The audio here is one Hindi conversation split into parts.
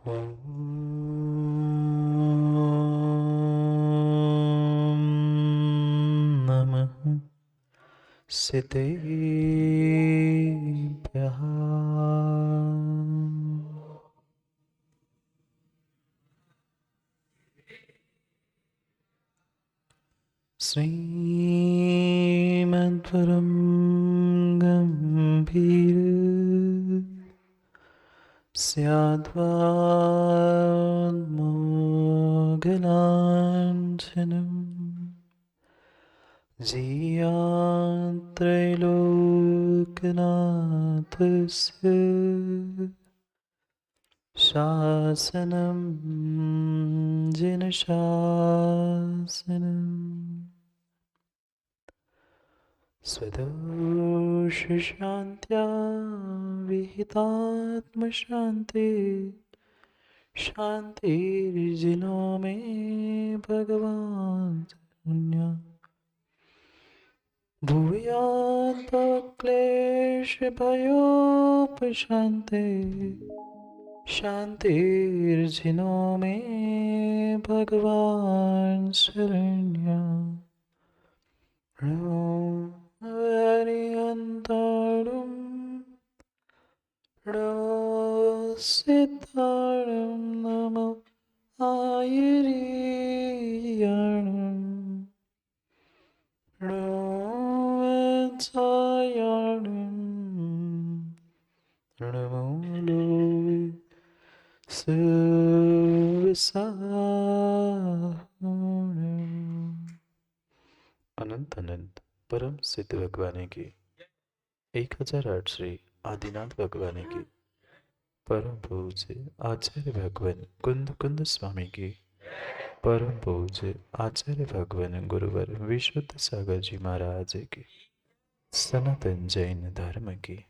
ॐ नमः सिद्धेभ्यः। श्रीमद्वरं गम्भीर स्याद्वान्मोघलाञ्छनम् जियात्रैलोक्यनाथस्य शासनं जिनशासनम् स्वदोषशान्त्या विहितात्मशान्ति शान्तिर्जिनो मे भगवान् शरण्य भूयात्क्लेशभयोपशान्ते शान्तिर्जिनो मे भगवान् शरण्य हरिहन्तारं सिद्धारं नमो आयर्याणं वत्सायाणं नमो लोवे सुविसारणम्। अनंत अनंत परम सिद्ध भगवान की 1008 श्री आदिनाथ भगवान की परम पूज्य आचार्य भगवान कुंद कुंद स्वामी की परम पूज्य आचार्य भगवान गुरुवर विशुद्ध सागर जी महाराज की सनातन जैन धर्म की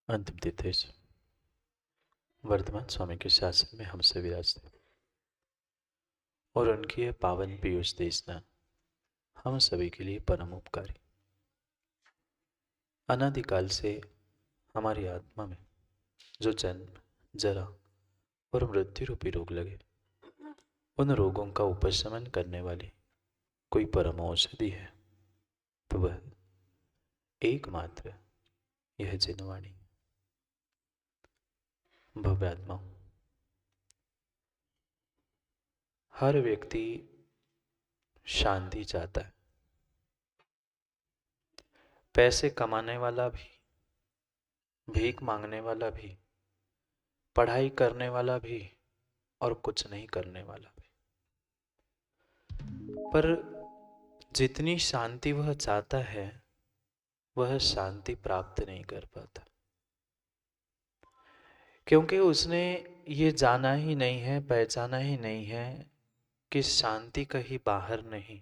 अंतिम तीर्थेश वर्तमान स्वामी के शासन में हमसे विराजते और उनकी यह पावन पीयूष देशना हम सभी के लिए परम उपकारी। अनादिकाल से हमारी आत्मा में जो जन्म जरा और मृत्यु रूपी रोग लगे, उन रोगों का उपशमन करने वाली कोई परम औषधि है तो वह एकमात्र यह जिनवाणी। भव्य आत्मा, हर व्यक्ति शांति चाहता है। पैसे कमाने वाला भी, भीख मांगने वाला भी, पढ़ाई करने वाला भी और कुछ नहीं करने वाला भी, पर जितनी शांति वह चाहता है वह शांति प्राप्त नहीं कर पाता, क्योंकि उसने ये जाना ही नहीं है, पहचाना ही नहीं है कि शांति कहीं बाहर नहीं,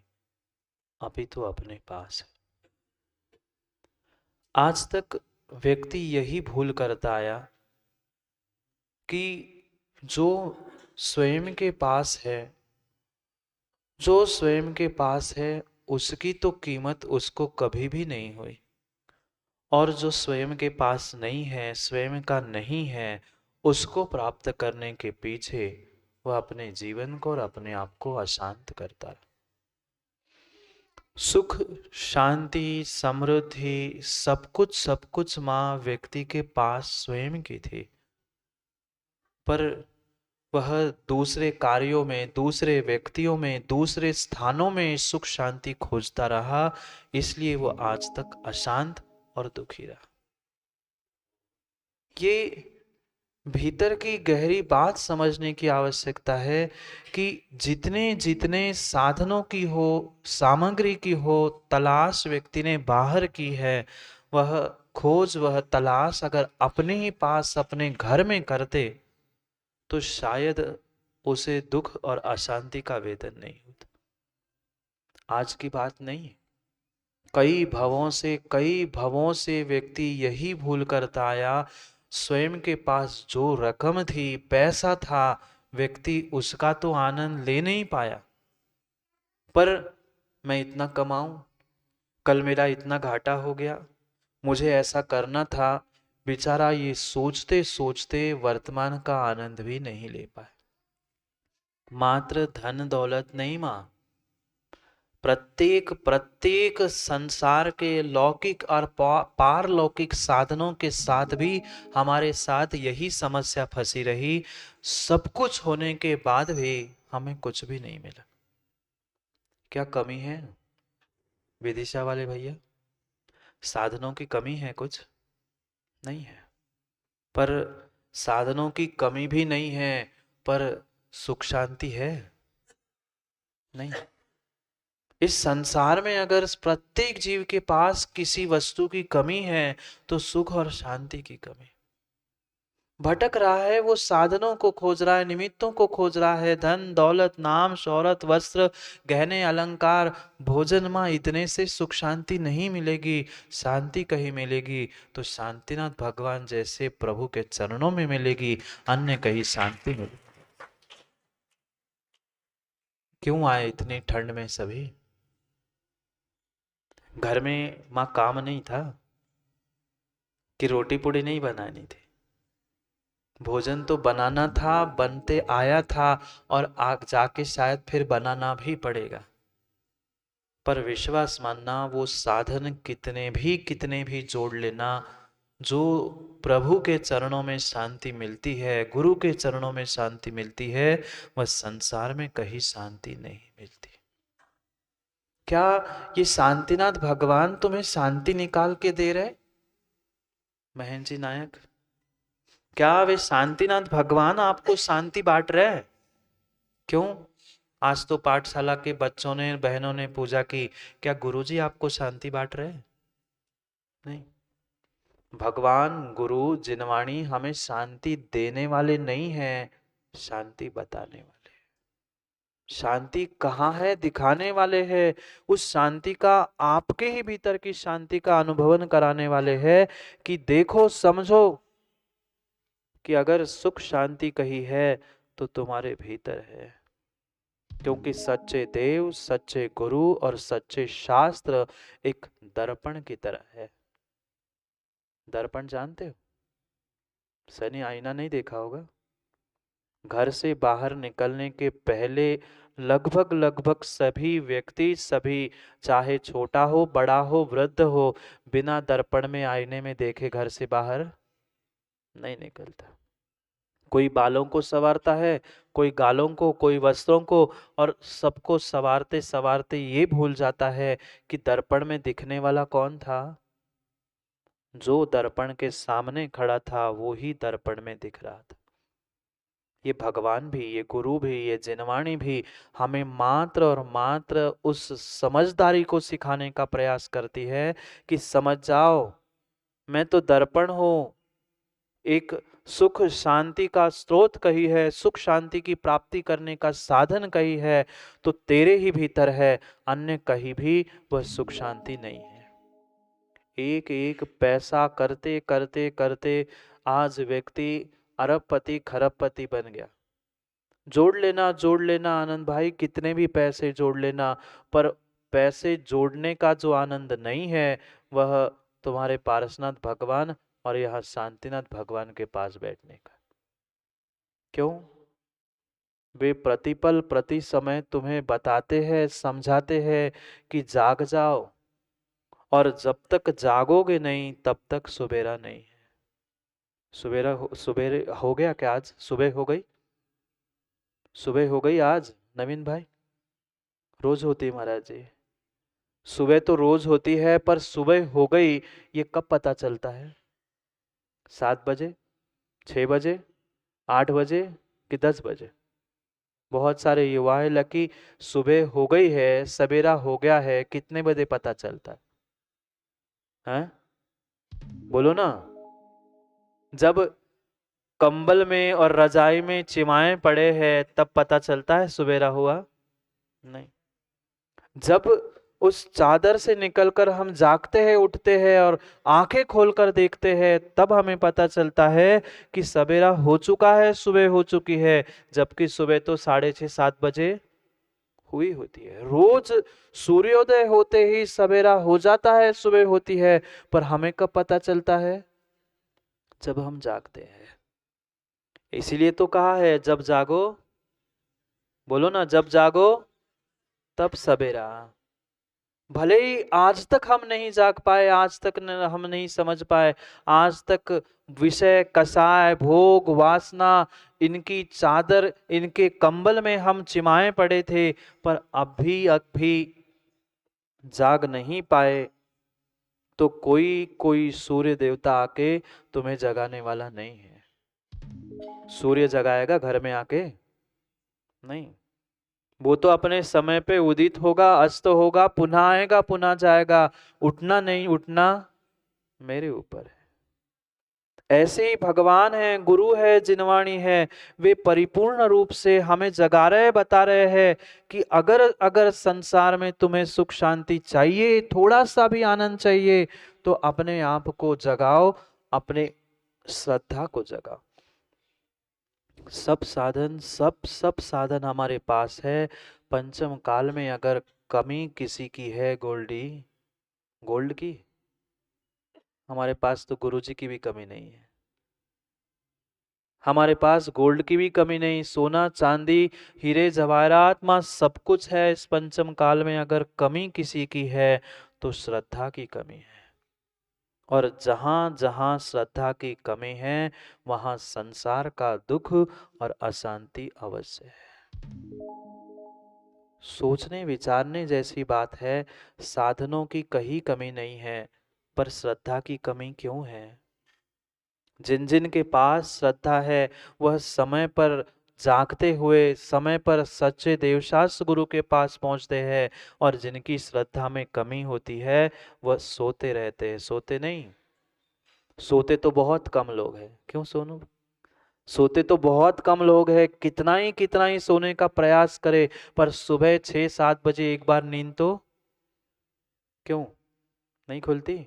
अभी तो अपने पास है। आज तक व्यक्ति यही भूल करता आया कि जो स्वयं के पास है, जो स्वयं के पास है उसकी तो कीमत उसको कभी भी नहीं हुई, और जो स्वयं के पास नहीं है, स्वयं का नहीं है, उसको प्राप्त करने के पीछे वह अपने जीवन को और अपने आप को अशांत करता है। सुख, शांति, समृद्धि, सब कुछ माँ व्यक्ति के पास स्वयं की थी, पर वह दूसरे कार्यों में, दूसरे व्यक्तियों में, दूसरे स्थानों में सुख शांति खोजता रहा, इसलिए वह आज तक अशांत और दुखी रहा। ये भीतर की गहरी बात समझने की आवश्यकता है कि जितने जितने साधनों की हो, सामग्री की हो तलाश व्यक्ति ने बाहर की है, वह खोज, वह तलाश अगर अपने ही पास, अपने घर में करते तो शायद उसे दुख और अशांति का वेदन नहीं होता। आज की बात नहीं, कई भवों से व्यक्ति यही भूल करता आया, स्वयं के पास जो रकम थी, पैसा था, व्यक्ति उसका तो आनंद ले नहीं पाया। पर मैं इतना कमाऊं, कल मेरा इतना घाटा हो गया, मुझे ऐसा करना था, बेचारा ये सोचते सोचते वर्तमान का आनंद भी नहीं ले पाए। मात्र धन दौलत नहीं मां, प्रत्येक प्रत्येक संसार के लौकिक और पारलौकिक साधनों के साथ भी हमारे साथ यही समस्या फंसी रही। सब कुछ होने के बाद भी हमें कुछ भी नहीं मिला। क्या कमी है विदिशा वाले भैया? साधनों की कमी है? कुछ नहीं है। पर साधनों की कमी भी नहीं है, पर सुख शांति है? नहीं। इस संसार में अगर प्रत्येक जीव के पास किसी वस्तु की कमी है तो सुख और शांति की कमी। भटक रहा है, वो साधनों को खोज रहा है, निमित्तों को खोज रहा है, धन दौलत नाम शौहरत वस्त्र गहने अलंकार भोजन मां, इतने से सुख शांति नहीं मिलेगी। शांति कहीं मिलेगी तो शांतिनाथ भगवान जैसे प्रभु के चरणों में मिलेगी, अन्य कहीं शांति मिलेगी। क्यों आए इतनी ठंड में सभी? घर में मां काम नहीं था कि रोटी पूड़ी नहीं बनानी थी? भोजन तो बनाना था, बनते आया था, और आग जाके शायद फिर बनाना भी पड़ेगा। पर विश्वास मानना, वो साधन कितने भी जोड़ लेना, जो प्रभु के चरणों में शांति मिलती है, गुरु के चरणों में शांति मिलती है, वह संसार में कहीं शांति नहीं मिलती। क्या ये शांतिनाथ भगवान तुम्हें शांति निकाल के दे रहे? महेंद्र जी नायक, क्या वे शांतिनाथ भगवान आपको शांति बांट रहे हैं? क्यों? आज तो पाठशाला के बच्चों ने, बहनों ने पूजा की, क्या गुरुजी आपको शांति बांट रहे हैं? नहीं। भगवान गुरु जिनवाणी हमें शांति देने वाले नहीं हैं, शांति बताने वाले। शांति कहाँ है दिखाने वाले हैं। उस शांति का, आपके ही भीतर की शांति का अनुभवन कराने वाले हैं कि देखो समझो कि अगर सुख शांति कहीं है तो तुम्हारे भीतर है। क्योंकि सच्चे देव, सच्चे गुरु और सच्चे शास्त्र एक दर्पण की तरह है। दर्पण जानते हो? सनी आईना नहीं देखा होगा? घर से बाहर निकलने के पहले लगभग सभी व्यक्ति, सभी चाहे छोटा हो बड़ा हो वृद्ध हो, बिना दर्पण में आईने में देखे घर से बाहर नहीं निकलता। कोई बालों को संवारता है, कोई गालों को, कोई वस्त्रों को, और सबको संवारते संवारते ये भूल जाता है कि दर्पण में दिखने वाला कौन था? जो दर्पण के सामने खड़ा था वो ही दर्पण में दिख रहा था। ये भगवान भी, ये गुरु भी, ये जिनवाणी भी हमें मात्र और मात्र उस समझदारी को सिखाने का प्रयास करती है कि समझ जाओ, मैं तो दर्पण हूं, एक सुख शांति का स्रोत कही है, सुख शांति की प्राप्ति करने का साधन कही है, तो तेरे ही भीतर है, अन्य कहीं भी वह सुख शांति नहीं है। एक एक पैसा करते करते करते आज व्यक्ति अरबपति खरबपति बन गया। जोड़ लेना आनंद भाई, कितने भी पैसे जोड़ लेना, पर पैसे जोड़ने का जो आनंद नहीं है वह तुम्हारे पारसनाथ भगवान और यहाँ शांतिनाथ भगवान के पास बैठने का। क्यों? वे प्रतिपल प्रति समय तुम्हें बताते हैं, समझाते हैं कि जाग जाओ, और जब तक जागोगे नहीं तब तक सुबेरा नहीं है। सुबेरे हो गया क्या? आज सुबह हो गई? सुबह हो गई आज नवीन भाई? रोज होती है महाराज जी, सुबह तो रोज होती है, पर सुबह हो गई ये कब पता चलता है? 7 बजे, 6 बजे, 8 बजे कि 10 बजे? बहुत सारे युवाएं लकी सुबह हो गई है, सवेरा हो गया है, कितने बजे पता चलता है? हैं? बोलो ना। जब कंबल में और रजाई में चिमाए पड़े हैं तब पता चलता है सुबेरा हुआ? नहीं। जब उस चादर से निकलकर हम जागते हैं, उठते हैं और आंखें खोलकर देखते हैं, तब हमें पता चलता है कि सवेरा हो चुका है, सुबह हो चुकी है। जबकि सुबह तो 6:30-7 बजे हुई होती है। रोज सूर्योदय होते ही सवेरा हो जाता है, सुबह होती है। पर हमें कब पता चलता है? जब हम जागते हैं। इसीलिए तो कहा है, जब जागो, बोलो ना, जब जागो तब सवेरा। भले ही आज तक हम नहीं जाग पाए, आज तक हम नहीं समझ पाए, आज तक विषय, कसाय, भोग, वासना, इनकी चादर, इनके कंबल में हम चिमाए पड़े थे, पर अब भी जाग नहीं पाए, तो कोई कोई सूर्य देवता आके तुम्हें जगाने वाला नहीं है। सूर्य जगाएगा घर में आके? नहीं। वो तो अपने समय पे उदित होगा, अस्त होगा, पुनः आएगा, पुनः जाएगा। उठना नहीं उठना मेरे ऊपर है। ऐसे ही भगवान है, गुरु है, जिनवाणी है, वे परिपूर्ण रूप से हमें जगा रहे, बता रहे हैं कि अगर अगर संसार में तुम्हें सुख शांति चाहिए, थोड़ा सा भी आनंद चाहिए, तो अपने आप को जगाओ, अपने श्रद्धा को जगाओ। सब साधन हमारे पास है। पंचम काल में अगर कमी किसी की है गोल्ड की, हमारे पास तो गुरु जी की भी कमी नहीं है। हमारे पास गोल्ड की भी कमी नहीं, सोना चांदी हीरे जवाहरात मां सब कुछ है इस पंचम काल में। अगर कमी किसी की है तो श्रद्धा की कमी है। और जहां जहां श्रद्धा की कमी है, वहां संसार का दुख और अशांति अवश्य है। सोचने विचारने जैसी बात है। साधनों की कहीं कमी नहीं है, पर श्रद्धा की कमी क्यों है? जिन जिन के पास श्रद्धा है, वह समय पर जागते हुए, समय पर सच्चे देवशास्त्र गुरु के पास पहुंचते हैं। और जिनकी श्रद्धा में कमी होती है, वह सोते रहते हैं। सोते नहीं, सोते तो बहुत कम लोग हैं। क्यों सोनू? सोते तो बहुत कम लोग हैं। कितना ही सोने का प्रयास करे, पर सुबह 6-7 बजे एक बार नींद तो क्यों नहीं खुलती?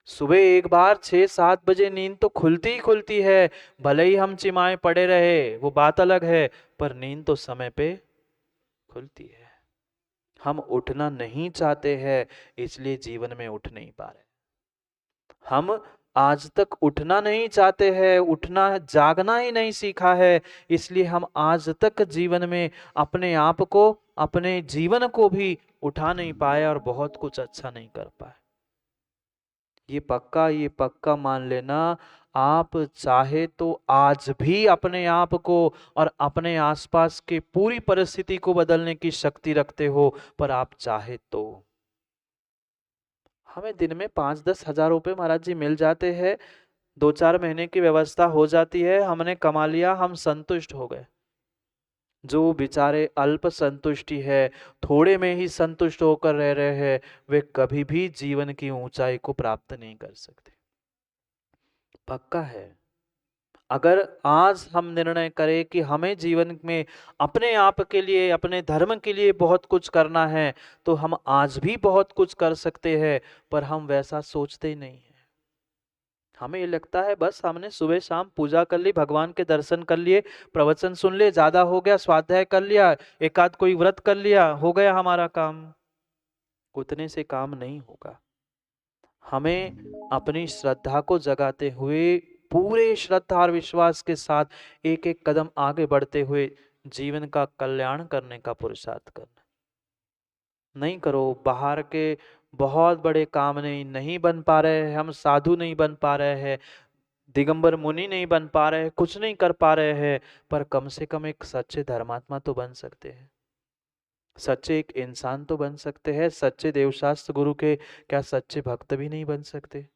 सुबह एक बार 6-7 बजे नींद तो खुलती ही खुलती है। भले ही हम चिमाए पड़े रहे, वो बात अलग है, पर नींद तो समय पे खुलती है। हम उठना नहीं चाहते हैं, इसलिए जीवन में उठ नहीं पा रहे। हम आज तक उठना नहीं चाहते हैं, उठना जागना ही नहीं सीखा है, इसलिए हम आज तक जीवन में अपने आप को, अपने जीवन को भी उठा नहीं पाए और बहुत कुछ अच्छा नहीं कर पाए। ये पक्का मान लेना, आप चाहे तो आज भी अपने आप को और अपने आसपास के पूरी परिस्थिति को बदलने की शक्ति रखते हो, पर आप चाहे तो। हमें दिन में 5-10 हजार रुपए महाराज जी मिल जाते हैं, 2-4 महीने की व्यवस्था हो जाती है, हमने कमा लिया, हम संतुष्ट हो गए। जो बेचारे अल्प संतुष्टि है, थोड़े में ही संतुष्ट होकर रह रहे हैं, वे कभी भी जीवन की ऊंचाई को प्राप्त नहीं कर सकते। पक्का है। अगर आज हम निर्णय करें कि हमें जीवन में अपने आप के लिए, अपने धर्म के लिए बहुत कुछ करना है, तो हम आज भी बहुत कुछ कर सकते हैं, पर हम वैसा सोचते ही नहीं है। हमें ये लगता है बस हमने सुबह शाम पूजा कर ली, भगवान के दर्शन कर लिए, प्रवचन सुन लिए, ज्यादा हो गया, स्वाध्याय कर लिया, एक आध कोई व्रत कर लिया, हो गया हमारा काम। उतने से काम नहीं होगा। हमें अपनी श्रद्धा को जगाते हुए, पूरे श्रद्धा और विश्वास के साथ एक एक कदम आगे बढ़ते हुए जीवन का कल्याण करने का पुरुषार्थ करना। नहीं करो बाहर के बहुत बड़े काम नहीं बन पा रहे हैं, हम साधु नहीं बन पा रहे हैं, दिगंबर मुनि नहीं बन पा रहे हैं, कुछ नहीं कर पा रहे हैं, पर कम से कम एक सच्चे धर्मात्मा तो बन सकते हैं, सच्चे एक इंसान तो बन सकते हैं। सच्चे देवशास्त्र गुरु के क्या सच्चे भक्त भी नहीं बन सकते?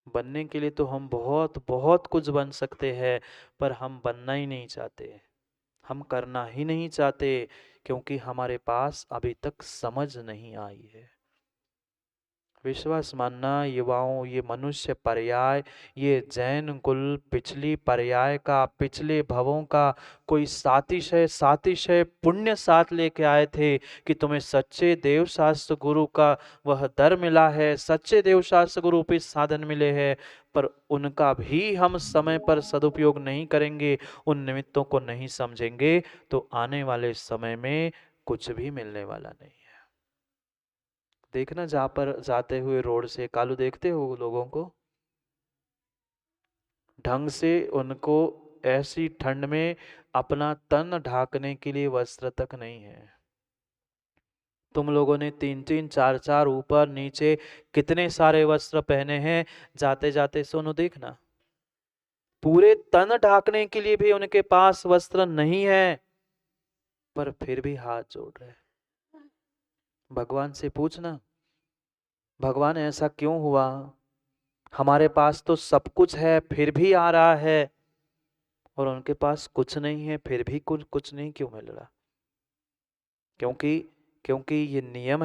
बनने के लिए तो हम बहुत बहुत कुछ बन सकते हैं, पर हम बनना ही नहीं चाहते, हम करना ही नहीं चाहते, क्योंकि हमारे पास अभी तक समझ नहीं आई है। विश्वास मानना युवाओं, ये मनुष्य पर्याय, ये जैन कुल पिछली पर्याय का, पिछले भवों का कोई सातिशय पुण्य साथ लेके आए थे कि तुम्हें सच्चे देव शास्त्र गुरु का वह दर मिला है, सच्चे देव शास्त्र गुरु पे साधन मिले हैं, पर उनका भी हम समय पर सदुपयोग नहीं करेंगे, उन निमित्तों को नहीं समझेंगे, तो आने वाले समय में कुछ भी मिलने वाला नहीं है। देखना, जहां पर जाते हुए रोड से कालू देखते हो लोगों को, ढंग से उनको ऐसी ठंड में अपना तन ढाकने के लिए वस्त्र तक नहीं है। तुम लोगों ने 3-3 4-4 ऊपर नीचे कितने सारे वस्त्र पहने हैं, जाते जाते सुनो देखना, पूरे तन ढाकने के लिए भी उनके पास वस्त्र नहीं है, पर फिर भी हाथ जोड़ रहे। भगवान से पूछना, भगवान ऐसा क्यों हुआ, हमारे पास तो सब कुछ है फिर भी आ रहा है, और उनके पास कुछ नहीं है फिर भी कुछ नहीं क्यों मिल रहा? क्योंकि क्योंकि ये नियम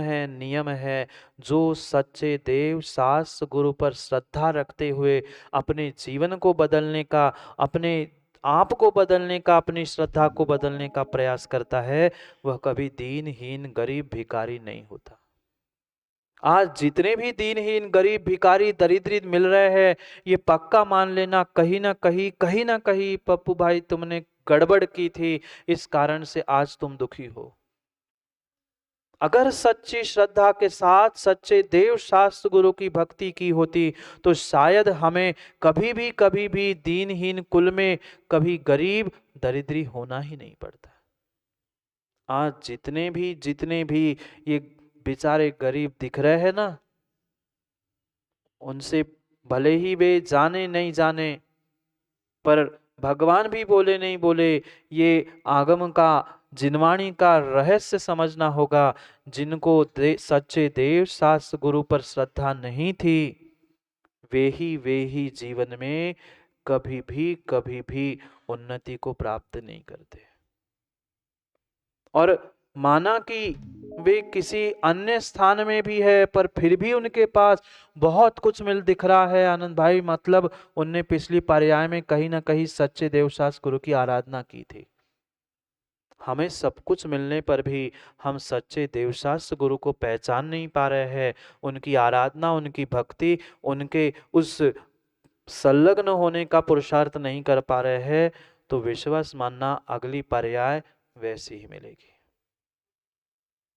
है, जो सच्चे देव शास्त्र गुरु पर श्रद्धा रखते हुए अपने जीवन को बदलने का, अपने आप को बदलने का, अपनी श्रद्धा को बदलने का प्रयास करता है, वह कभी दीनहीन गरीब भिखारी नहीं होता। आज जितने भी दीनहीन गरीब भिखारी दरिद्रित मिल रहे हैं, ये पक्का मान लेना, कहीं ना कहीं पप्पू भाई तुमने गड़बड़ की थी, इस कारण से आज तुम दुखी हो। अगर सच्ची श्रद्धा के साथ सच्चे देव शास्त्र गुरु की भक्ति की होती, तो शायद हमें कभी भी दीनहीन कुल में कभी गरीब दरिद्री होना ही नहीं पड़ता। आज जितने भी ये बेचारे गरीब दिख रहे हैं ना, उनसे भले ही वे जाने नहीं जाने, पर भगवान भी बोले नहीं बोले, ये आगम का जिनवाणी का रहस्य समझना होगा। जिनको सच्चे देव शास्त्र गुरु पर श्रद्धा नहीं थी, वे ही जीवन में कभी भी उन्नति को प्राप्त नहीं करते। और माना कि वे किसी अन्य स्थान में भी है, पर फिर भी उनके पास बहुत कुछ मिल दिख रहा है आनंद भाई, मतलब उनने पिछली पर्याय में कहीं ना कहीं सच्चे देवशास्त्र गुरु की आराधना की थी। हमें सब कुछ मिलने पर भी हम सच्चे देवशास्त्र गुरु को पहचान नहीं पा रहे हैं, उनकी आराधना, उनकी भक्ति, उनके उस संलग्न होने का पुरुषार्थ नहीं कर पा रहे हैं, तो विश्वास मानना अगली पर्याय वैसी ही मिलेगी।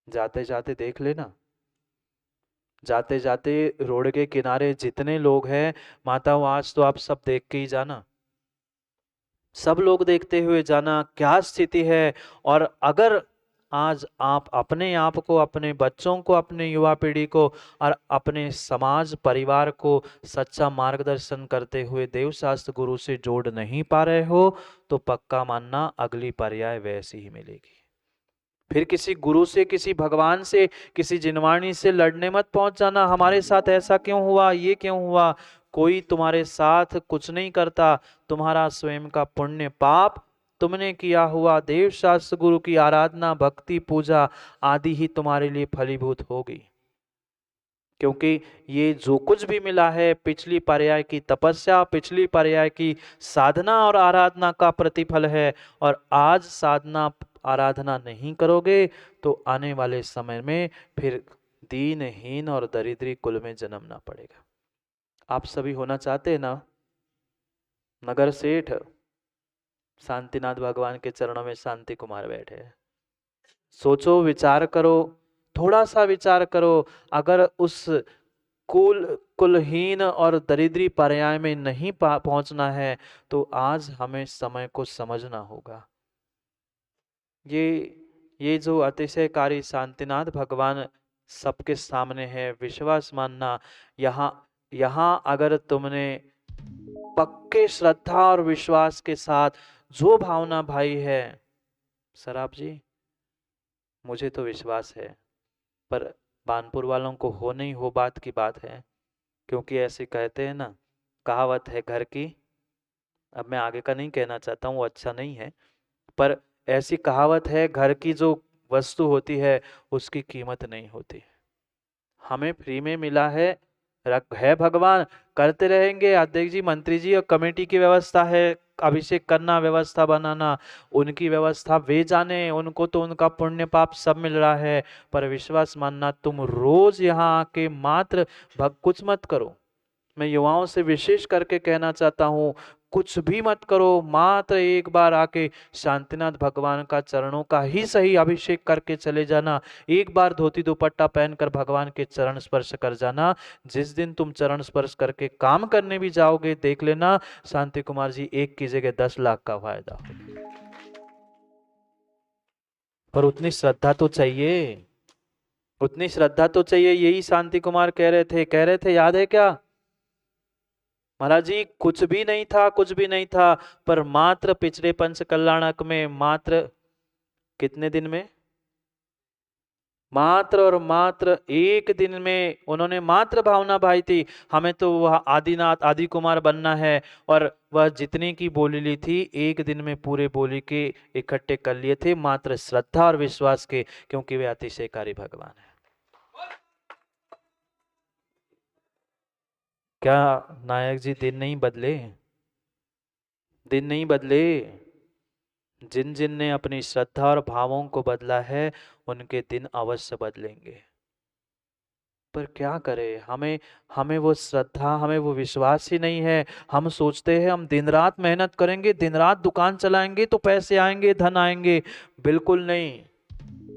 जाते जाते देख लेना, जाते जाते रोड के किनारे जितने लोग हैं, माताओं आज तो आप सब देख के ही जाना, सब लोग देखते हुए जाना क्या स्थिति है। और अगर आज आप अपने आप को, अपने बच्चों को, अपने युवा पीढ़ी को और अपने समाज परिवार को सच्चा मार्गदर्शन करते हुए देवशास्त्र गुरु से जोड़ नहीं पा रहे हो, तो पक्का मानना अगली पर्याय वैसी ही मिलेगी। फिर किसी गुरु से, किसी भगवान से, किसी जिनवाणी से लड़ने मत पहुंच जाना, हमारे साथ ऐसा क्यों हुआ, ये क्यों हुआ। कोई तुम्हारे साथ कुछ नहीं करता, तुम्हारा स्वयं का पुण्य पाप, तुमने किया हुआ देव शास्त्र गुरु की आराधना, भक्ति, पूजा आदि ही तुम्हारे लिए फलीभूत होगी। क्योंकि ये जो कुछ भी मिला है पिछली पर्याय की तपस्या, पिछली पर्याय की साधना और आराधना का प्रतिफल है। और आज साधना आराधना नहीं करोगे तो आने वाले समय में फिर दीनहीन और दरिद्री कुल में जन्मना पड़ेगा। आप सभी होना चाहते हैं ना नगर सेठ? शांतिनाथ भगवान के चरणों में शांति कुमार बैठे हैं। सोचो, विचार करो, थोड़ा सा विचार करो, अगर उस कुलहीन और दरिद्री पर्याय में नहीं पहुंचना है, तो आज हमें समय को समझना होगा। ये जो अतिशयकारी शांतिनाथ भगवान सबके सामने है, विश्वास मानना, यहाँ अगर तुमने पक्के श्रद्धा और विश्वास के साथ जो भावना भाई है, सराब जी मुझे तो विश्वास है, पर बानपुर वालों को हो नहीं हो बात की बात है। क्योंकि ऐसे कहते हैं ना, कहावत है घर की, अब मैं आगे का नहीं कहना चाहता हूँ, वो अच्छा नहीं है, पर ऐसी कहावत है, घर की जो वस्तु होती है उसकी कीमत नहीं होती। हमें फ्री में मिला है भगवान, करते रहेंगे। अध्यक्ष जी, मंत्री जी और कमेटी की व्यवस्था है, अभिषेक करना, व्यवस्था बनाना, उनकी व्यवस्था वे जाने, उनको तो उनका पुण्य पाप सब मिल रहा है। पर विश्वास मानना, तुम रोज यहाँ आके मात्र कुछ मत करो। मैं युवाओं से विशेष करके कहना चाहता हूँ, कुछ भी मत करो, मात्र एक बार आके शांतिनाथ भगवान का चरणों का ही सही अभिषेक करके चले जाना। एक बार धोती दुपट्टा पहनकर भगवान के चरण स्पर्श कर जाना। जिस दिन तुम चरण स्पर्श करके काम करने भी जाओगे, देख लेना शांति कुमार जी, 1 की जगह 10 लाख का फायदा हो। पर उतनी श्रद्धा तो चाहिए, उतनी श्रद्धा तो चाहिए। यही शांति कुमार कह रहे थे, याद है क्या महाराज जी? कुछ भी नहीं था, कुछ भी नहीं था, पर मात्र पिछले पंच कल्याणक में, मात्र कितने दिन में, मात्र और मात्र 1 दिन में उन्होंने मात्र भावना भाई थी, हमें तो वह आदिनाथ आदि कुमार बनना है, और वह जितने की बोली ली थी 1 दिन में पूरे बोली के इकट्ठे कर लिए थे, मात्र श्रद्धा और विश्वास के, क्योंकि वे अतिशयकारी भगवान है। क्या नायक जी दिन नहीं बदले? दिन नहीं बदले। जिन जिन ने अपनी श्रद्धा और भावों को बदला है, उनके दिन अवश्य बदलेंगे। पर क्या करें, हमें हमें वो श्रद्धा, हमें वो विश्वास ही नहीं है। हम सोचते हैं हम दिन रात मेहनत करेंगे, दिन रात दुकान चलाएंगे तो पैसे आएंगे, धन आएंगे। बिल्कुल नहीं।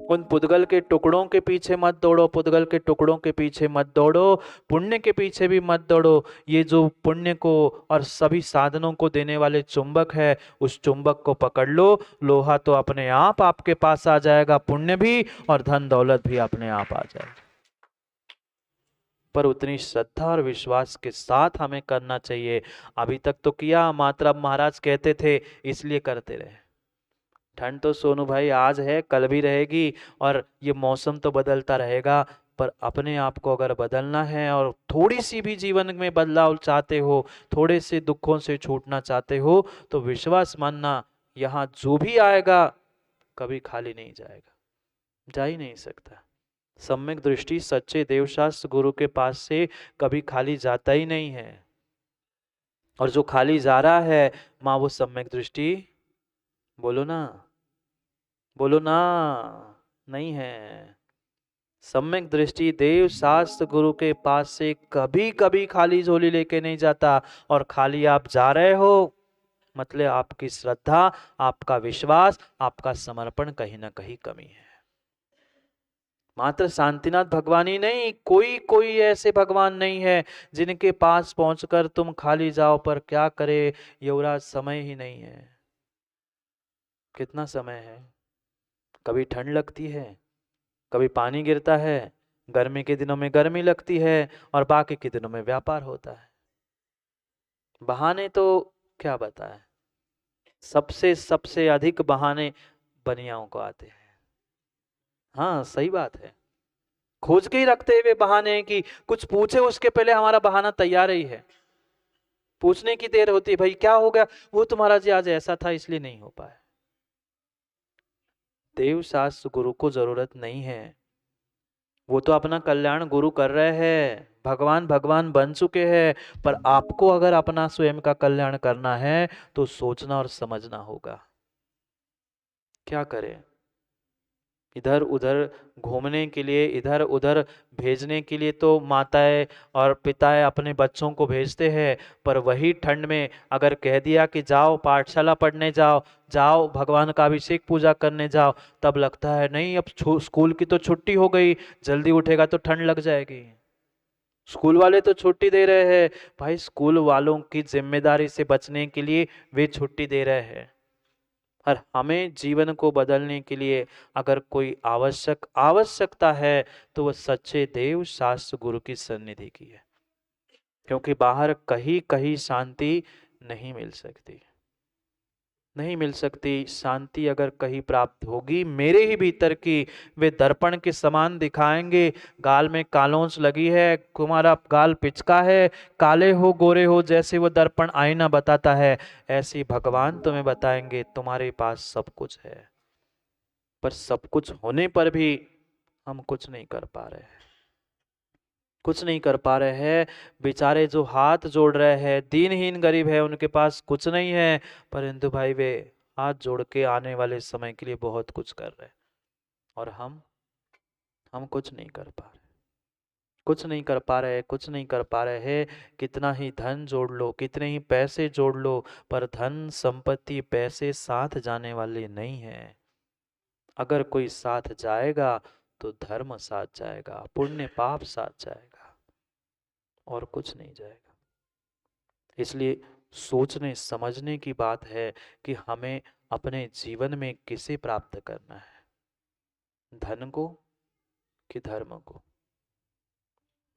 उन पुद्गल के टुकड़ों के पीछे मत दौड़ो, पुद्गल के टुकड़ों के पीछे मत दौड़ो, पुण्य के पीछे भी मत दौड़ो। ये जो पुण्य को और सभी साधनों को देने वाले चुंबक है, उस चुंबक को पकड़ लो, लोहा तो अपने आप आपके पास आ जाएगा, पुण्य भी और धन दौलत भी अपने आप आ जाएगा। पर उतनी श्रद्धा और विश्वास के साथ हमें करना चाहिए। अभी तक तो किया, मात्र अब महाराज कहते थे इसलिए करते रहे। ठंड तो सोनू भाई आज है, कल भी रहेगी, और ये मौसम तो बदलता रहेगा, पर अपने आप को अगर बदलना है और थोड़ी सी भी जीवन में बदलाव चाहते हो, थोड़े से दुखों से छूटना चाहते हो, तो विश्वास मानना, यहाँ जो भी आएगा कभी खाली नहीं जाएगा, जा ही नहीं सकता। सम्यक दृष्टि सच्चे देवशास्त्र गुरु के पास से कभी खाली जाता ही नहीं है। और जो खाली जा रहा है, माँ वो सम्यक दृष्टि, बोलो ना, बोलो ना, नहीं है। सम्यक दृष्टि देव शास्त्र गुरु के पास से कभी कभी खाली झोली लेके नहीं जाता। और खाली आप जा रहे हो, मतलब आपकी श्रद्धा, आपका विश्वास, आपका समर्पण कहीं ना कहीं कमी है। मात्र शांतिनाथ भगवान ही नहीं, कोई कोई ऐसे भगवान नहीं है जिनके पास पहुंचकर तुम खाली जाओ। पर क्या करे युवराज, समय ही नहीं है। कितना समय है? कभी ठंड लगती है, कभी पानी गिरता है, गर्मी के दिनों में गर्मी लगती है, और बाकी के दिनों में व्यापार होता है। बहाने तो क्या बताएं, सबसे सबसे अधिक बहाने बनियाओं को आते हैं। हाँ सही बात है, खोज के ही रखते हुए बहाने कि कुछ पूछे उसके पहले हमारा बहाना तैयार ही है। पूछने की देर होती है, भाई क्या हो गया? वो तुम्हारा जी आज ऐसा था इसलिए नहीं हो पाया। देव शास्त्र गुरु को जरूरत नहीं है, वो तो अपना कल्याण गुरु कर रहे हैं, भगवान भगवान बन चुके हैं। पर आपको अगर अपना स्वयं का कल्याण करना है तो सोचना और समझना होगा। क्या करें, इधर उधर घूमने के लिए, इधर उधर भेजने के लिए तो माताएं और पिताएं अपने बच्चों को भेजते हैं, पर वही ठंड में अगर कह दिया कि जाओ पाठशाला पढ़ने जाओ, जाओ भगवान का अभिषेक पूजा करने जाओ, तब लगता है नहीं अब स्कूल की तो छुट्टी हो गई, जल्दी उठेगा तो ठंड लग जाएगी। स्कूल वाले तो छुट्टी दे रहे हैं, भाई स्कूल वालों की जिम्मेदारी से बचने के लिए वे छुट्टी दे रहे हैं। और हमें जीवन को बदलने के लिए अगर कोई आवश्यकता है तो वह सच्चे देव शास्त्र गुरु की सन्निधि की है। क्योंकि बाहर कहीं कहीं शांति नहीं मिल सकती, नहीं मिल सकती। शांति अगर कहीं प्राप्त होगी मेरे ही भीतर की, वे दर्पण के समान दिखाएंगे। गाल में कालोंच लगी है, तुम्हारा गाल पिचका है, काले हो गोरे हो, जैसे वो दर्पण आईना बताता है, ऐसे भगवान तुम्हें बताएंगे तुम्हारे पास सब कुछ है। पर सब कुछ होने पर भी हम कुछ नहीं कर पा रहे हैं। कुछ नहीं कर पा रहे हैं। बेचारे जो हाथ जोड़ रहे हैं, दीनहीन गरीब है, उनके पास कुछ नहीं है, परंतु भाई वे हाथ जोड़ के आने वाले समय के लिए बहुत कुछ कर रहे हैं। और हम कुछ नहीं कर पा रहे, कुछ नहीं कर पा रहे, कुछ नहीं कर पा रहे हैं। कितना ही धन जोड़ लो, कितने ही पैसे जोड़ लो, पर धन संपत्ति पैसे साथ जाने वाले नहीं है। अगर कोई साथ जाएगा तो धर्म साथ जाएगा, पुण्य पाप साथ जाएगा, और कुछ नहीं जाएगा। इसलिए सोचने समझने की बात है कि हमें अपने जीवन में किसे प्राप्त करना है, धन को कि धर्म को।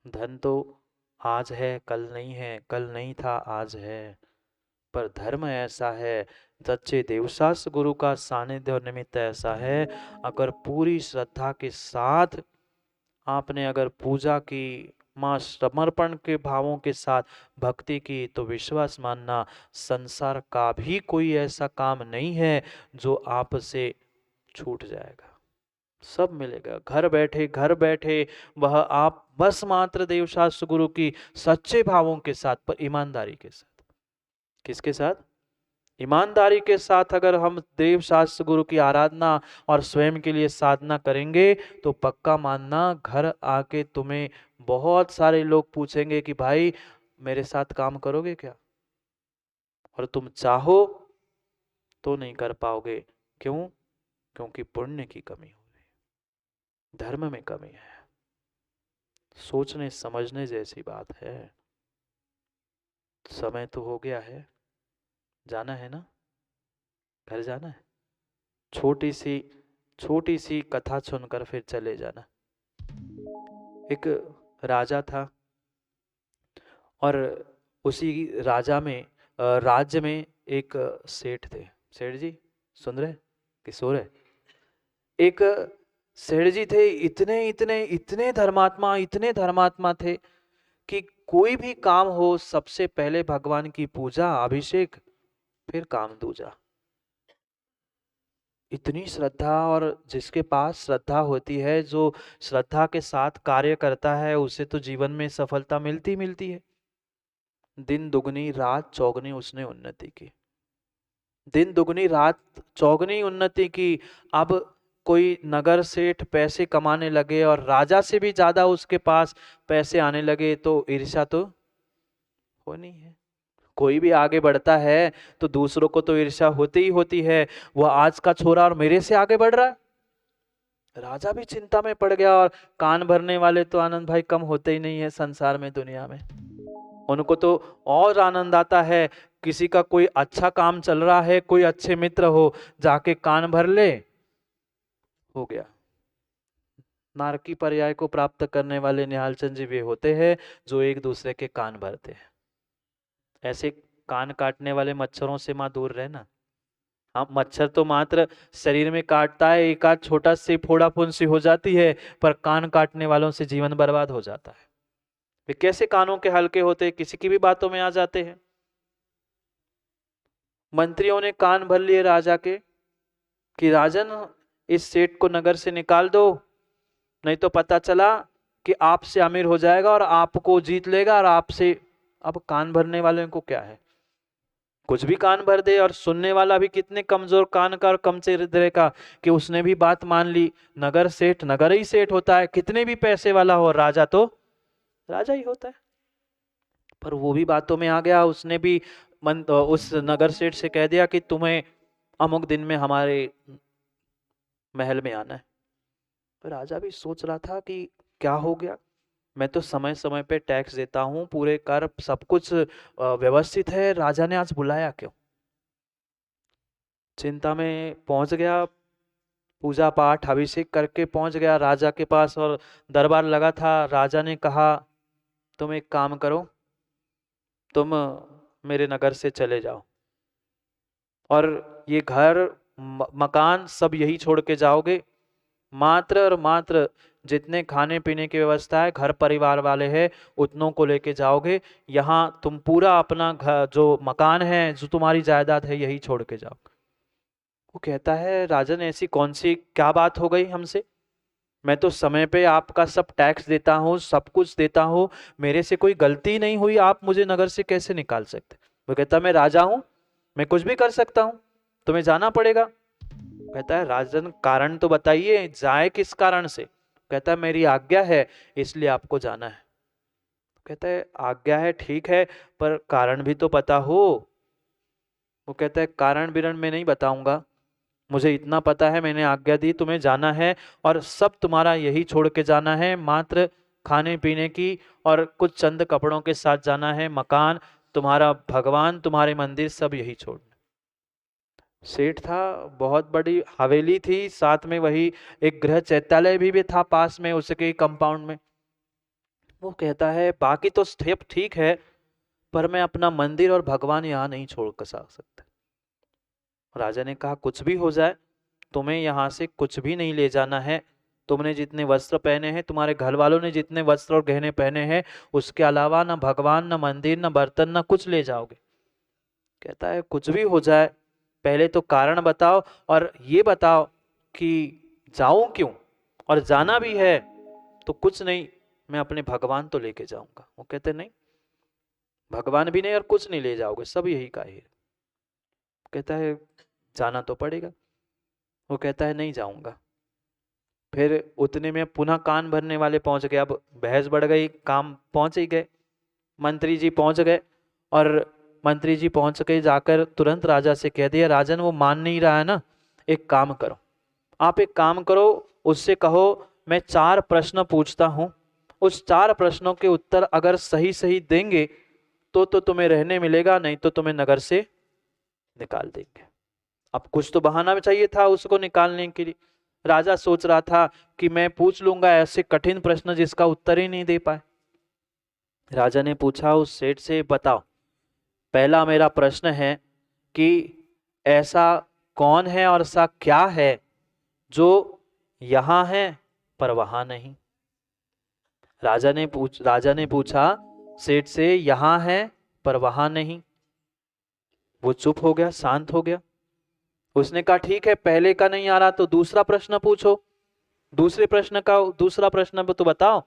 धन तो आज है कल नहीं है, कल नहीं था आज है, पर धर्म ऐसा है, सच्चे देवशास्त्र गुरु का सानिध्य और निमित्त ऐसा है, अगर पूरी श्रद्धा के साथ आपने अगर पूजा की, मां समर्पण के भावों के साथ भक्ति की, तो विश्वास मानना संसार का भी कोई ऐसा काम नहीं है जो आपसे छूट जाएगा। सब मिलेगा घर बैठे वह आप बस मात्र देवशास्त्र गुरु की सच्चे भावों के साथ, पर ईमानदारी के साथ। किसके साथ? ईमानदारी के साथ अगर हम देव शास्त्र गुरु की आराधना और स्वयं के लिए साधना करेंगे तो पक्का मानना, घर आके तुम्हें बहुत सारे लोग पूछेंगे कि भाई मेरे साथ काम करोगे क्या, और तुम चाहो तो नहीं कर पाओगे। क्यों? क्योंकि पुण्य की कमी हो रही, धर्म में कमी है। सोचने समझने जैसी बात है। समय तो हो गया है, जाना है ना, घर जाना है। छोटी सी कथा सुनकर फिर चले जाना। एक राजा था और उसी राजा में राज्य में एक सेठ थे। सेठ जी सुन रहे कि सो रहे? एक सेठ जी थे, इतने धर्मात्मा थे कि कोई भी काम हो सबसे पहले भगवान की पूजा, अभिषेक, फिर काम दूजा। इतनी श्रद्धा, और जिसके पास श्रद्धा होती है, जो श्रद्धा के साथ कार्य करता है, उसे तो जीवन में सफलता मिलती है। दिन दुगनी रात चौगनी उसने उन्नति की, दिन दुगनी रात चौगनी उन्नति की। अब कोई नगर सेठ पैसे कमाने लगे और राजा से भी ज्यादा उसके पास पैसे आने लगे, तो ईर्ष्या तो होनी है। कोई भी आगे बढ़ता है तो दूसरों को तो ईर्ष्या होती ही होती है। वह आज का छोरा और मेरे से आगे बढ़ रहा है। राजा भी चिंता में पड़ गया, और कान भरने वाले तो आनंद भाई कम होते ही नहीं है संसार में, दुनिया में। उनको तो और आनंद आता है, किसी का कोई अच्छा काम चल रहा है, कोई अच्छे मित्र हो, जाके कान भर ले, हो गया। नारकी पर्याय को प्राप्त करने वाले निहाल चंद जी वे होते हैं जो एक दूसरे के कान भरते हैं। ऐसे कान काटने वाले मच्छरों से मां दूर रहना। हाँ, मच्छर तो मात्र शरीर में काटता है, एक आध छोटा सी फोड़ा फुंसी हो जाती है, पर कान काटने वालों से जीवन बर्बाद हो जाता है। वे कैसे कानों के हल्के होते, किसी की भी बातों में आ जाते हैं। मंत्रियों ने कान भर लिए राजा के कि राजन इस सेठ को नगर से निकाल दो, नहीं तो पता चला कि आपसे अमीर हो जाएगा और आपको जीत लेगा, और आपसे। अब कान भरने वाले को क्या है, कुछ भी कान भर दे, और सुनने वाला भी कितने कमजोर कान का और कम चरित्र का कि उसने भी बात मान ली। नगर सेठ नगर ही सेठ होता है, कितने भी पैसे वाला हो, राजा तो राजा ही होता है। पर वो भी बातों में आ गया, उसने भी उस नगर सेठ से कह दिया कि तुम्हें अमुक दिन में हमारे महल में आना है। तो राजा भी सोच रहा था कि क्या हो गया, मैं तो समय समय पे टैक्स देता हूँ, पूरे कर सब कुछ व्यवस्थित है, राजा ने आज बुलाया क्यों? चिंता में पहुंच गया, पूजा पाठ अभिषेक करके पहुंच गया राजा के पास, और दरबार लगा था। राजा ने कहा तुम एक काम करो, तुम मेरे नगर से चले जाओ, और ये घर मकान सब यही छोड़ के जाओगे, मात्र और मात्र जितने खाने पीने की व्यवस्था है, घर परिवार वाले हैं, उतनों को लेके जाओगे। यहाँ तुम पूरा अपना घर, जो मकान है, जो तुम्हारी जायदाद है, यही छोड़ के जाओ। वो कहता है राजन ऐसी कौन सी क्या बात हो गई हमसे, मैं तो समय पे आपका सब टैक्स देता हूँ, सब कुछ देता हूँ, मेरे से कोई गलती नहीं हुई, आप मुझे नगर से कैसे निकाल सकते? वो कहता मैं राजा हूँ, मैं कुछ भी कर सकता हूँ, तुम्हें जाना पड़ेगा। कहता है राजन कारण तो बताइए, जाए किस कारण से? कहता है मेरी आज्ञा है इसलिए आपको जाना है। कहता है आज्ञा है ठीक है, पर कारण भी तो पता हो। वो कहता है कारण बिरण मैं नहीं बताऊंगा, मुझे इतना पता है, मैंने आज्ञा दी तुम्हें जाना है और सब तुम्हारा यही छोड़ के जाना है, मात्र खाने पीने की और कुछ चंद कपड़ों के साथ जाना है, मकान तुम्हारा, भगवान तुम्हारे मंदिर सब यही छोड़ना। सेठ था, बहुत बड़ी हवेली थी, साथ में वही एक गृह चैत्यालय भी था पास में उसके कंपाउंड में। वो कहता है बाकी तो स्टेप ठीक है, पर मैं अपना मंदिर और भगवान यहाँ नहीं छोड़ कर सकता। राजा ने कहा कुछ भी हो जाए, तुम्हें यहाँ से कुछ भी नहीं ले जाना है, तुमने जितने वस्त्र पहने हैं, तुम्हारे घर वालों ने जितने वस्त्र और गहने पहने हैं, उसके अलावा ना भगवान, ना मंदिर, ना बर्तन, ना कुछ ले जाओगे। कहता है कुछ भी हो जाए, पहले तो कारण बताओ और ये बताओ कि जाऊं क्यों, और जाना भी है तो कुछ नहीं, मैं अपने भगवान तो लेके जाऊंगा। वो कहते नहीं, भगवान भी नहीं और कुछ नहीं ले जाओगे, सब यही का ही है। कहता है जाना तो पड़ेगा। वो कहता है नहीं जाऊंगा। फिर उतने में पुनः कान भरने वाले पहुंच गए, अब बहस बढ़ गई, काम पहुंच ही गए, मंत्री जी पहुंच गए। और मंत्री जी पहुंच के जाकर तुरंत राजा से कह दिया राजन वो मान नहीं रहा है ना, एक काम करो, आप एक काम करो, उससे कहो मैं 4 प्रश्न पूछता हूं, उस 4 प्रश्नों के उत्तर अगर सही सही देंगे तो तुम्हें रहने मिलेगा, नहीं तो तुम्हें नगर से निकाल देंगे। अब कुछ तो बहाना चाहिए था उसको निकालने के लिए। राजा सोच रहा था कि मैं पूछ लूंगा ऐसे कठिन प्रश्न जिसका उत्तर ही नहीं दे पाए। राजा ने पूछा उस सेठ से, बताओ पहला मेरा प्रश्न है कि ऐसा कौन है और ऐसा क्या है जो यहां है पर वहां नहीं? राजा ने पूछा सेठ से, यहां है पर वहां नहीं। वो चुप हो गया, शांत हो गया। उसने कहा ठीक है, पहले का नहीं आ रहा तो दूसरा प्रश्न पूछो, दूसरा प्रश्न तो बताओ।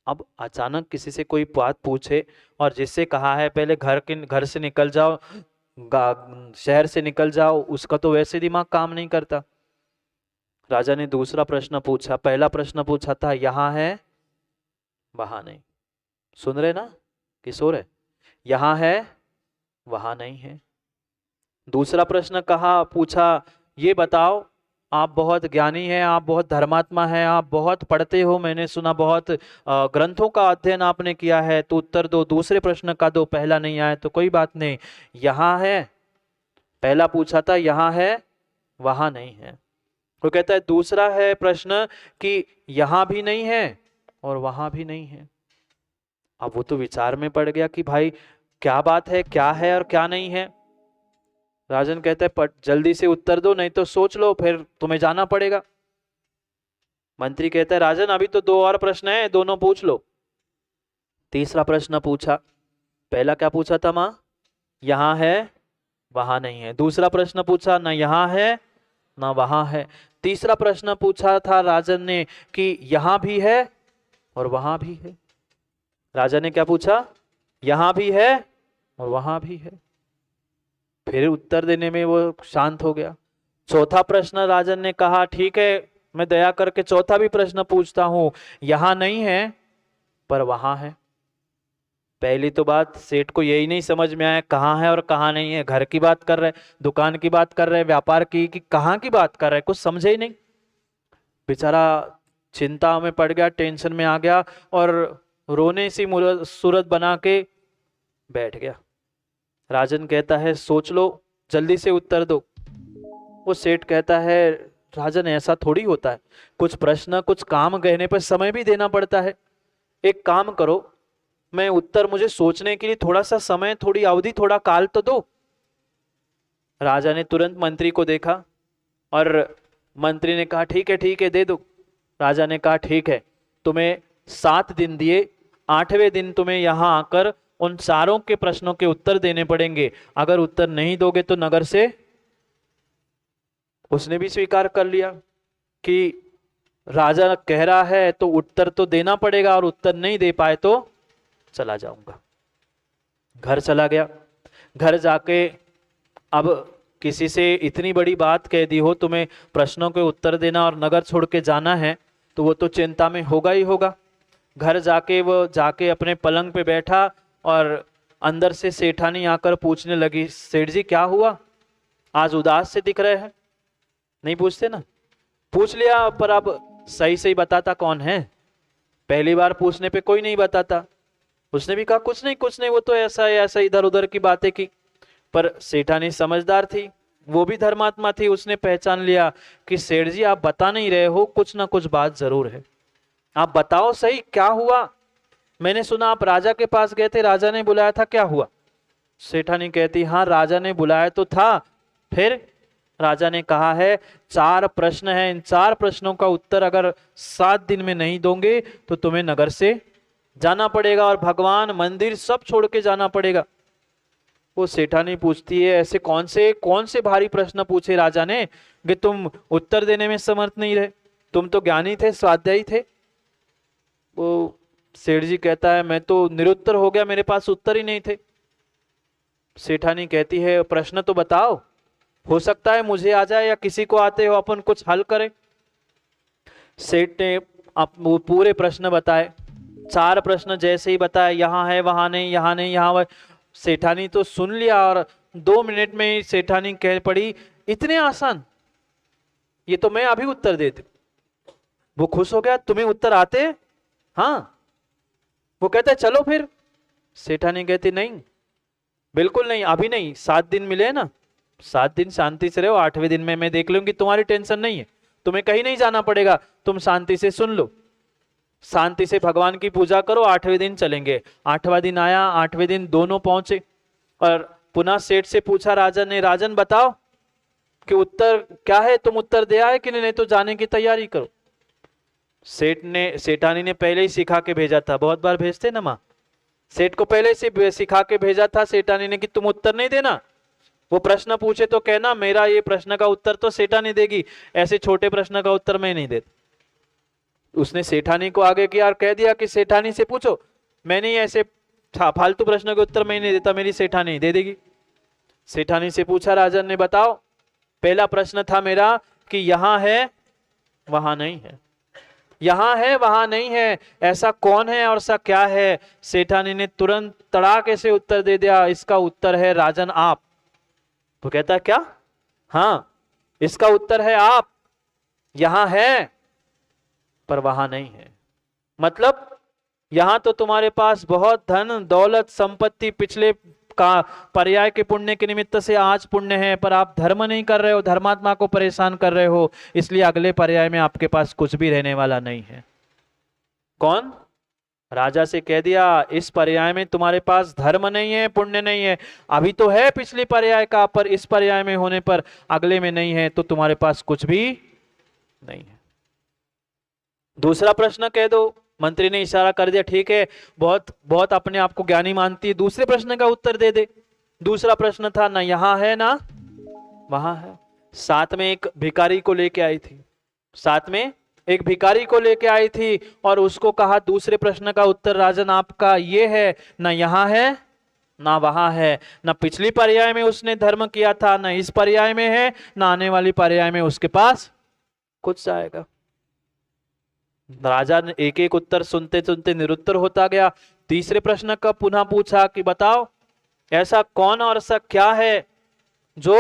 अब अचानक किसी से कोई बात पूछे और जिससे कहा है पहले घर से निकल जाओ, शहर से निकल जाओ, उसका तो वैसे दिमाग काम नहीं करता। राजा ने दूसरा प्रश्न पूछा, पहला प्रश्न पूछा था यहां है वहां नहीं, सुन रहे ना कि सो रहे? यहां है वहां नहीं है। दूसरा प्रश्न कहा पूछा, ये बताओ आप बहुत ज्ञानी हैं, आप बहुत धर्मात्मा हैं, आप बहुत पढ़ते हो, मैंने सुना बहुत ग्रंथों का अध्ययन आपने किया है, तो उत्तर दो, दूसरे प्रश्न का दो, पहला नहीं आया तो कोई बात नहीं। यहां है, पहला पूछा था यहां है वहां नहीं है। वो कहता है दूसरा है प्रश्न कि यहां भी नहीं है और वहां भी नहीं है। अब वो तो विचार में पड़ गया कि भाई क्या बात है, क्या है और क्या नहीं है। राजन कहता है पर जल्दी से उत्तर दो, नहीं तो सोच लो फिर तुम्हें जाना पड़ेगा। मंत्री कहता है राजन अभी तो 2 और प्रश्न है, दोनों पूछ लो। तीसरा प्रश्न पूछा, पहला क्या पूछा था मां? यहां है वहां नहीं है। दूसरा प्रश्न पूछा, ना यहां है ना वहां है। तीसरा प्रश्न पूछा था राजन ने कि यहां भी है और वहां भी है। राजा ने क्या पूछा? यहां भी है और वहां भी है। फिर उत्तर देने में वो शांत हो गया। चौथा प्रश्न राजन ने कहा ठीक है, मैं दया करके चौथा भी प्रश्न पूछता हूं, यहां नहीं है पर वहां है। पहली तो बात सेठ को यही नहीं समझ में आया, कहाँ है और कहाँ नहीं है। घर की बात कर रहे, दुकान की बात कर रहे, व्यापार की, कि कहाँ की बात कर रहे, कुछ समझे ही नहीं। बेचारा चिंता में पड़ गया, टेंशन में आ गया और रोने सी सूरत बना के बैठ गया। राजन कहता है सोच लो, जल्दी से उत्तर दो। वो सेठ कहता है राजन ऐसा थोड़ी होता है, कुछ प्रश्न कुछ काम कहने पर समय भी देना पड़ता है। एक काम करो, मैं उत्तर मुझे सोचने के लिए थोड़ा सा समय, थोड़ी अवधि, थोड़ा काल तो दो। राजा ने तुरंत मंत्री को देखा और मंत्री ने कहा ठीक है दे दो। राजा ने कहा ठीक है, तुम्हें 7 दिन दिए, 8वें दिन तुम्हें यहां आकर उन चारों के प्रश्नों के उत्तर देने पड़ेंगे। अगर उत्तर नहीं दोगे तो नगर से, उसने भी स्वीकार कर लिया कि राजा कह रहा है तो उत्तर तो देना पड़ेगा, और उत्तर नहीं दे पाए तो चला जाऊंगा। घर चला गया। घर जाके अब किसी से इतनी बड़ी बात कह दी हो, तुम्हें प्रश्नों के उत्तर देना और नगर छोड़ के जाना है, तो वो तो चिंता में होगा ही होगा। घर जाके वो जाके अपने पलंग पे बैठा और अंदर से सेठानी आकर पूछने लगी, सेठ जी क्या हुआ, आज उदास से दिख रहे हैं। नहीं पूछते ना, पूछ लिया, पर अब सही सही बताता कौन है। पहली बार पूछने पे कोई नहीं बताता। उसने भी कहा कुछ नहीं कुछ नहीं, वो तो ऐसा है ऐसा, इधर उधर की बातें की। पर सेठानी समझदार थी, वो भी धर्मात्मा थी, उसने पहचान लिया कि सेठ जी आप बता नहीं रहे हो, कुछ ना कुछ बात जरूर है, आप बताओ सही क्या हुआ। मैंने सुना आप राजा के पास गए थे, राजा ने बुलाया था, क्या हुआ। सेठानी कहती हाँ राजा ने बुलाया तो था, फिर राजा ने कहा है 4 प्रश्न है, इन 4 प्रश्नों का उत्तर अगर 7 दिन में नहीं दोगे तो तुम्हें नगर से जाना पड़ेगा और भगवान मंदिर सब छोड़ के जाना पड़ेगा। वो सेठानी पूछती है ऐसे कौन से भारी प्रश्न पूछे राजा ने कि तुम उत्तर देने में समर्थ नहीं रहे, तुम तो ज्ञानी थे, स्वाध्यायी थे। वो सेठ जी कहता है मैं तो निरुत्तर हो गया, मेरे पास उत्तर ही नहीं थे। सेठानी कहती है प्रश्न तो बताओ, हो सकता है मुझे आ जाए या किसी को आते हो, अपन कुछ हल करें। सेठ ने वो पूरे प्रश्न बताए, 4 प्रश्न जैसे ही बताया, यहाँ है वहां नहीं, यहाँ नहीं यहाँ वह। सेठानी तो सुन लिया और 2 मिनट में ही सेठानी कह पड़ी इतने आसान, ये तो मैं अभी उत्तर देती। वो खुश हो गया, तुम्हें उत्तर आते। हाँ। वो कहता है चलो फिर। सेठानी कहती नहीं, बिल्कुल नहीं, अभी नहीं, 7 दिन मिले ना, 7 दिन शांति से रहो, 8वें दिन में मैं देख लूंगी, तुम्हारी टेंशन नहीं है, तुम्हें कहीं नहीं जाना पड़ेगा, तुम शांति से सुन लो, शांति से भगवान की पूजा करो, 8वें दिन चलेंगे। 8वां दिन आया, 8वें दिन दोनों पहुंचे और पुनः सेठ से पूछा राजा ने, राजन बताओ कि उत्तर क्या है, तुम उत्तर दे आए कि नहीं तो जाने की तैयारी करो। सेठानी ने पहले ही सिखा के भेजा था, बहुत बार भेजते ना माँ, सेठ को पहले से सिखा के भेजा था सेठानी ने कि तुम उत्तर नहीं देना, वो प्रश्न पूछे तो कहना मेरा ये प्रश्न का उत्तर तो सेठानी देगी, ऐसे छोटे प्रश्न का उत्तर मैं नहीं देता। उसने सेठानी को आगे किया और कह दिया कि सेठानी से पूछो, मैं नहीं ऐसे फालतू प्रश्न के उत्तर मैं नहीं देता, मेरी सेठानी दे देगी। सेठानी से पूछा राजन ने, बताओ पहला प्रश्न था मेरा कि यहाँ है वहां नहीं है, यहाँ है वहां नहीं है, ऐसा कौन है और ऐसा क्या है। सेठानी ने तुरंत तड़ाके से उत्तर दे दिया, इसका उत्तर है राजन आप। तो कहता है क्या, हाँ इसका उत्तर है आप, यहां है पर वहां नहीं है। मतलब यहां तो तुम्हारे पास बहुत धन दौलत संपत्ति पिछले का पर्याय के पुण्य के निमित्त से आज पुण्य है, पर आप धर्म नहीं कर रहे हो, धर्मात्मा को परेशान कर रहे हो, इसलिए अगले पर्याय में आपके पास कुछ भी रहने वाला नहीं है। कौन, राजा से कह दिया इस पर्याय में तुम्हारे पास धर्म नहीं है, पुण्य नहीं है, अभी तो है पिछले पर्याय का, पर इस पर्याय में होने पर अगले में नहीं है, तो तुम्हारे पास कुछ भी नहीं है। दूसरा प्रश्न कह दो। मंत्री ने इशारा कर दिया, ठीक है, बहुत बहुत अपने आप को ज्ञानी मानती है, दूसरे प्रश्न का उत्तर दे दे। दूसरा प्रश्न था ना यहां है ना वहां है। साथ में एक भिखारी को लेके आई थी, साथ में एक भिखारी को लेके आई थी और उसको कहा दूसरे प्रश्न का उत्तर राजन आपका ये है, ना यहाँ है ना वहां है, ना पिछली पर्याय में उसने धर्म किया था, ना इस पर्याय में है, ना आने वाली पर्याय में उसके पास कुछ आएगा। राजा ने एक एक उत्तर सुनते सुनते निरुत्तर होता गया। तीसरे प्रश्न का पुनः पूछा कि बताओ ऐसा कौन और ऐसा क्या है जो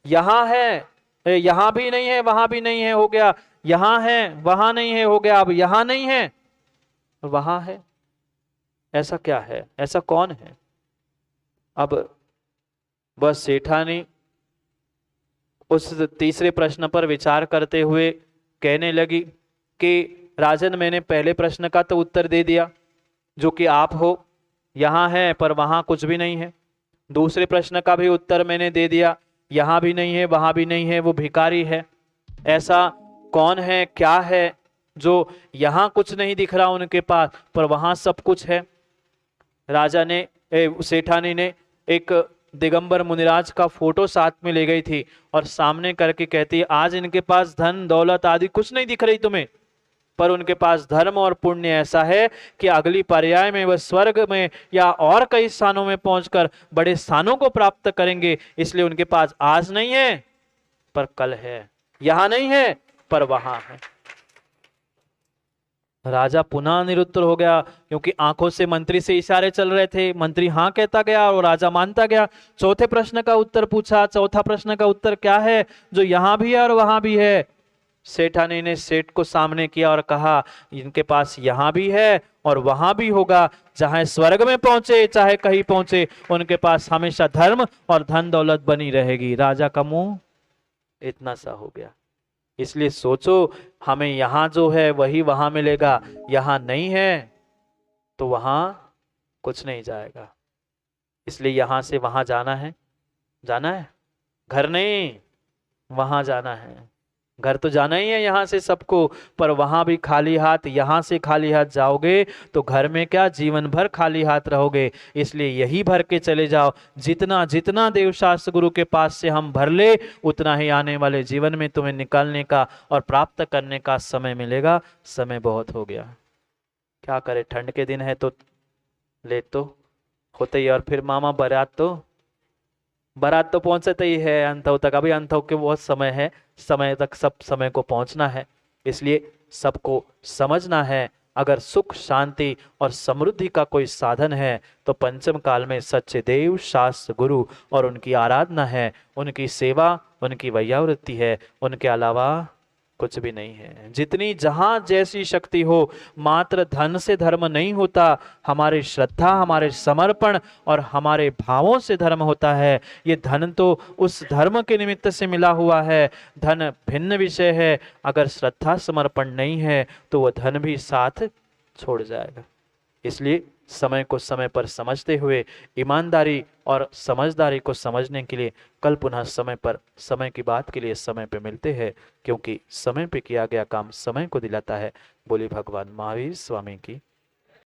यहां है, यहां भी नहीं है वहां भी नहीं है, हो गया यहां है वहां नहीं है, हो गया अब यहां नहीं है वहां है, ऐसा क्या है, ऐसा कौन है। अब बस सेठानी उस तीसरे प्रश्न पर विचार करते हुए कहने लगी कि राजन मैंने पहले प्रश्न का तो उत्तर दे दिया जो कि आप हो, यहां है पर वहां कुछ भी नहीं है। दूसरे प्रश्न का भी उत्तर मैंने दे दिया, यहां भी नहीं है वहां भी नहीं है, वो भिखारी है। ऐसा कौन है क्या है जो यहां कुछ नहीं दिख रहा उनके पास पर वहां सब कुछ है। राजा ने सेठानी ने एक दिगंबर मुनिराज का फोटो साथ में ले गई थी और सामने करके कहती है आज इनके पास धन दौलत आदि कुछ नहीं दिख रही तुम्हें, पर उनके पास धर्म और पुण्य ऐसा है कि अगली पर्याय में वह स्वर्ग में या और कई स्थानों में पहुंचकर बड़े स्थानों को प्राप्त करेंगे। इसलिए उनके पास आज नहीं है पर कल है, यहां नहीं है पर वहां है। राजा पुनः निरुत्तर हो गया, क्योंकि आंखों से मंत्री से इशारे चल रहे थे। मंत्री हाँ कहता गया और राजा मानता गया। चौथे प्रश्न का उत्तर पूछा, चौथा प्रश्न का उत्तर क्या है जो यहां भी है और वहां भी है। सेठानी ने सेठ को सामने किया और कहा इनके पास यहां भी है और वहां भी होगा। चाहे स्वर्ग में पहुंचे चाहे कहीं पहुंचे, उनके पास हमेशा धर्म और धन दौलत बनी रहेगी। राजा का मुंह इतना सा हो गया। इसलिए सोचो, हमें यहां जो है वही वहां मिलेगा, यहां नहीं है तो वहां कुछ नहीं जाएगा। इसलिए यहां से वहां जाना है, जाना है, घर नहीं वहां जाना है। घर तो जाना ही है यहां से सबको, पर वहां भी खाली हाथ, यहां से खाली हाथ जाओगे तो घर में क्या जीवन भर खाली हाथ रहोगे। इसलिए यही भर के चले जाओ। जितना जितना देवशास्त्र गुरु के पास से हम भर ले, उतना ही आने वाले जीवन में तुम्हें निकालने का और प्राप्त करने का समय मिलेगा। समय बहुत हो गया, क्या करे, ठंड के दिन है तो लेट तो होते ही, और फिर मामा बारात तो पहुंचते ही है अंतों तक। अभी अंतों के बहुत समय है, समय तक सब समय को पहुंचना है। इसलिए सबको समझना है, अगर सुख शांति और समृद्धि का कोई साधन है तो पंचम काल में सच्चे देव शास्त्र गुरु और उनकी आराधना है, उनकी सेवा, उनकी वैयावृत्ति है। उनके अलावा कुछ भी नहीं है। जितनी जहां जैसी शक्ति हो, मात्र धन से धर्म नहीं होता। हमारी श्रद्धा, हमारे समर्पण और हमारे भावों से धर्म होता है। ये धन तो उस धर्म के निमित्त से मिला हुआ है, धन भिन्न विषय है। अगर श्रद्धा समर्पण नहीं है तो वह धन भी साथ छोड़ जाएगा। इसलिए समय को समय पर समझते हुए, ईमानदारी और समझदारी को समझने के लिए कल पुनः समय पर, समय की बात के लिए समय पे मिलते हैं, क्योंकि समय पे किया गया काम समय को दिलाता है। बोली भगवान महावीर स्वामी की